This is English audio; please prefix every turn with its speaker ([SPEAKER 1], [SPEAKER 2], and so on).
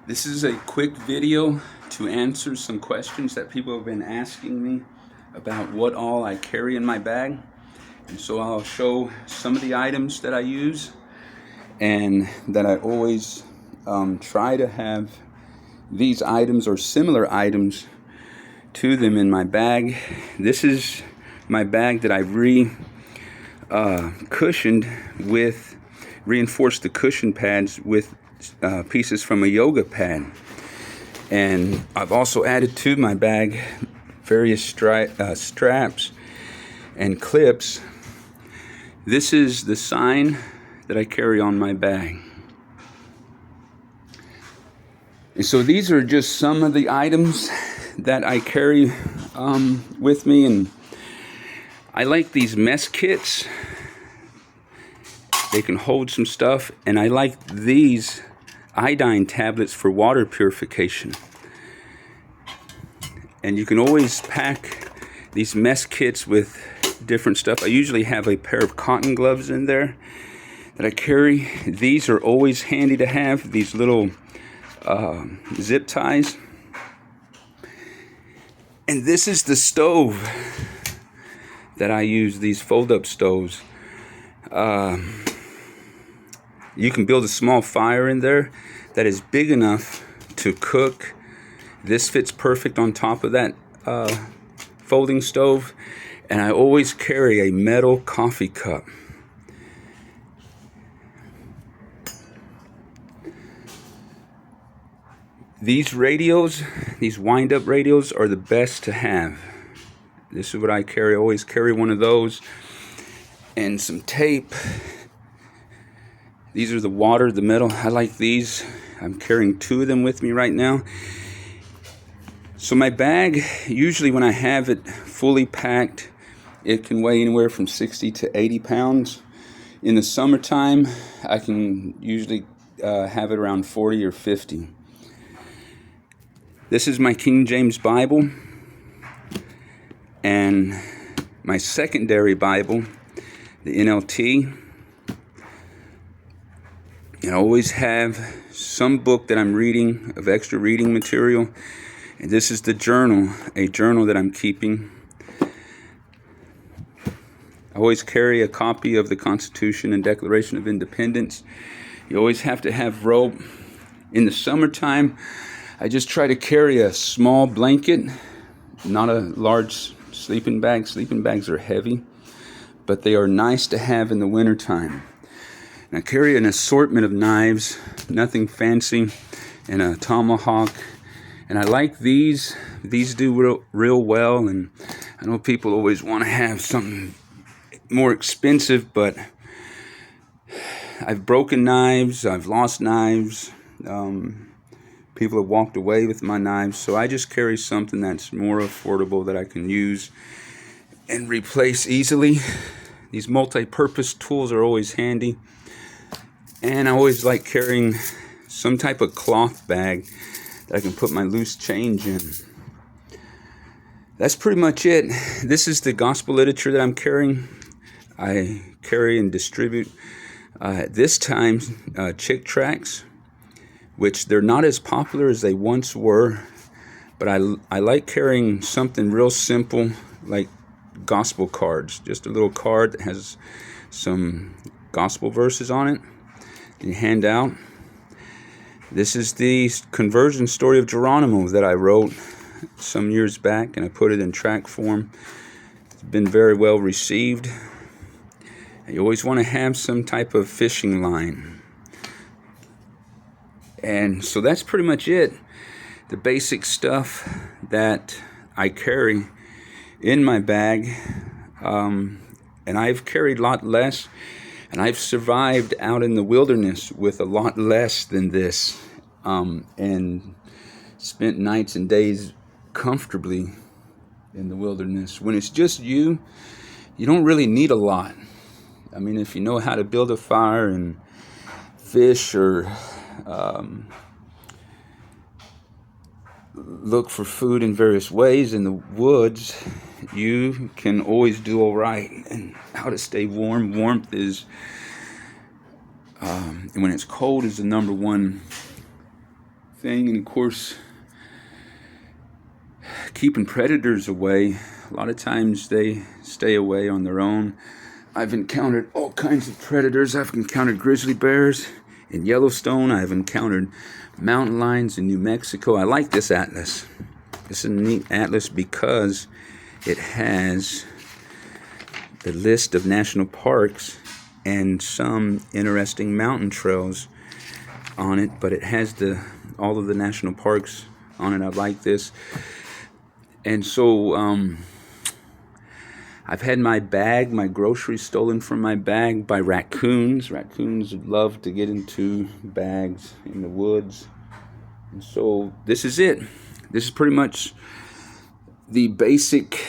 [SPEAKER 1] This is a quick video to answer some questions that people have been asking me about what all I carry in my bag. And so I'll show some of the items that I use and that I always try to have these items or similar items to them in my bag. This is my bag that I've cushioned with, reinforced the cushion pads with pieces from a yoga pad. And I've also added to my bag various straps and clips. This is the sign that I carry on my bag. And so these are just some of the items that I carry with me. And I like these mess kits. They can hold some stuff. And I like these iodine tablets for water purification. And you can always pack these mess kits with different stuff. I usually have a pair of cotton gloves in there that I carry. These are always handy to have, these little zip ties. And this is the stove that I use, these fold-up stoves. You can build a small fire in there that is big enough to cook. This fits perfect on top of that folding stove. And I always carry a metal coffee cup. These radios, these wind-up radios, are the best to have. This is what I carry. I always carry one of those and some tape. These are the water, the metal. I like these. I'm carrying 2 of them with me right now. So my bag, usually when I have it fully packed, it can weigh anywhere from 60 to 80 pounds. In the summertime, I can usually have it around 40 or 50. This is my King James Bible and my secondary Bible, the NLT. And I always have some book that I'm reading of extra reading material. And this is the journal, a journal that I'm keeping. I always carry a copy of the Constitution and Declaration of Independence. You always have to have rope. In the summertime, I just try to carry a small blanket, not a large sleeping bag. Sleeping bags are heavy, but they are nice to have in the wintertime. And I carry an assortment of knives, nothing fancy, and a tomahawk. And I like these. These do real well. And I know people always want to have something more expensive, but I've broken knives, I've lost knives. People have walked away with my knives, so I just carry something that's more affordable that I can use and replace easily. These multi-purpose tools are always handy. And I always like carrying some type of cloth bag that I can put my loose change in. That's pretty much it. This is the gospel literature that I'm carrying. I carry and distribute at this time Chick tracts, which they're not as popular as they once were, but I like carrying something real simple like gospel cards. Just a little card that has some gospel verses on it. You hand out. This is the conversion story of Geronimo that I wrote some years back, and I put it in tract form. It's been very well received. You always want to have some type of fishing line. And so that's pretty much it. The basic stuff that I carry in my bag. And I've carried a lot less. And I've survived out in the wilderness with a lot less than this. And spent nights and days comfortably in the wilderness. When it's just you, you don't really need a lot. I mean, if you know how to build a fire and fish or look for food in various ways in the woods, you can always do all right. And how to stay warm. Warmth is, and when it's cold, is the number one thing. And of course, keeping predators away. A lot of times they stay away on their own. I've encountered all kinds of predators. I've encountered grizzly bears in Yellowstone. I've encountered mountain lions in New Mexico. I like this atlas. This is a neat atlas because it has the list of national parks and some interesting mountain trails on it, but it has all of the national parks on it. I like this. And so I've had my groceries stolen from my bag by raccoons. Raccoons love to get into bags in the woods. And so this is it. This is pretty much the basic